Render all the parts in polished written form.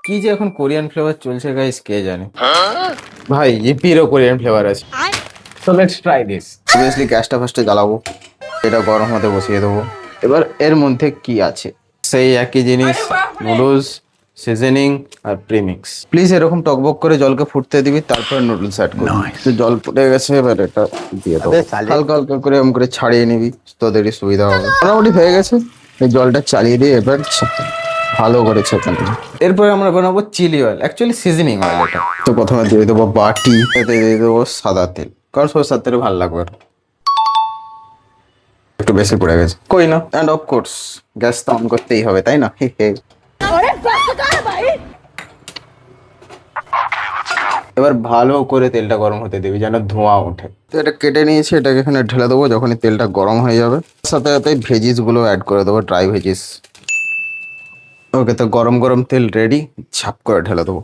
কি যে এখন কোরিয়ান ফ্লেভার চলছে গাইস, কে জানে। ভাই ইপিরও কোরিয়ান ফ্লেভার আছে। So let's try this. Obviously গ্যাসটা ফার্স্টে জ্বালাবো, এটা গরম হতে বসিয়ে দেবো। এবার এর মধ্যে কি আছে, সেই একই জিনিস, নুডলস, সিজনিং আর প্রিমিক্স। প্লিজ এরকম টকবক করে জলকে ফুটতে দিবি, তারপর নুডলস অ্যাড করবি। তো জল ফুটে গেছে, এবার এটা দিয়ে দেবো। হালকা হালকা করে এরকম করে ছাড়িয়ে নিবি, তোদেরই সুবিধা হবে। মোটামুটি হয়ে গেছে, এই জলটা চালিয়ে দিয়ে এবার ভালো করে ছেঁকে নেবো। এরপরে আমরা বানাবো chilli oil, actually seasoning oil এটা। তো প্রথমে দিয়ে দেবো বাটি, এতে দিয়ে দেবো সাদা তেল, কারণ সরষের তেলে ভালো লাগবে আর। একটু বেশি পড়ে গেছে, কই না। অ্যান্ড অফ কোর্স গ্যাস তো অন করতেই হবে, তাই না? হে হে। এবার ভালো করে তেলটা গরম হতে দিবি, যেন ধোঁয়া ওঠে। তো এটা কেটে নিয়েছি, এটাকে এখানে ঢেলে দেবো। যখনই তেলটা গরম হয়ে যাবে, সাথে সাথে ভেজিস গুলো অ্যাড করে দেবো, ড্রাই ভেজিস। ওকে, তো গরম গরম তেল রেডি, ছাপ করে ঢেলে দেবো।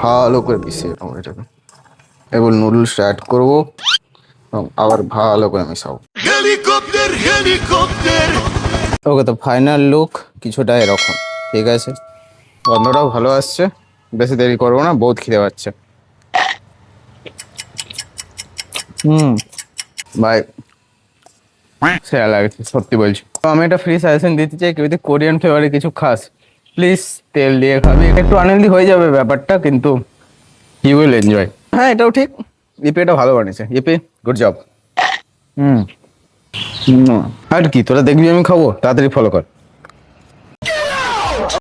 ভালো করে মিশিয়ে নেবো এটাকে। এবার নুডলস অ্যাড করবো এবং আবার ভালো করে মিশাবো। ওকে, তো ফাইনাল লুক কিছুটা এরকম। ঠিক আছে, গন্ধটাও ভালো আসছে। বেশি দেরি করবো না, বহুত খিদে পাচ্ছে। ভাই সেরা লাগছে, সত্যি বলছি। তো আমি একটা ফ্রি সাজেশন দিতে চাই, কেউ যদি কোরিয়ান ফ্লেভারে কিছু খাস, প্লিজ তেল দিয়ে খাবি। একটু আনহেলদি হয়ে যাবে ব্যাপারটা, কিন্তু ইউ উইল এনজয়। হ্যাঁ, এটাও ঠিক। ইপি এটা ভালো বানিয়েছে, ইপি গুড জব। হুম। আর কি, তোরা দেখবি আমি খাবো, তাড়াতাড়ি ফলো কর।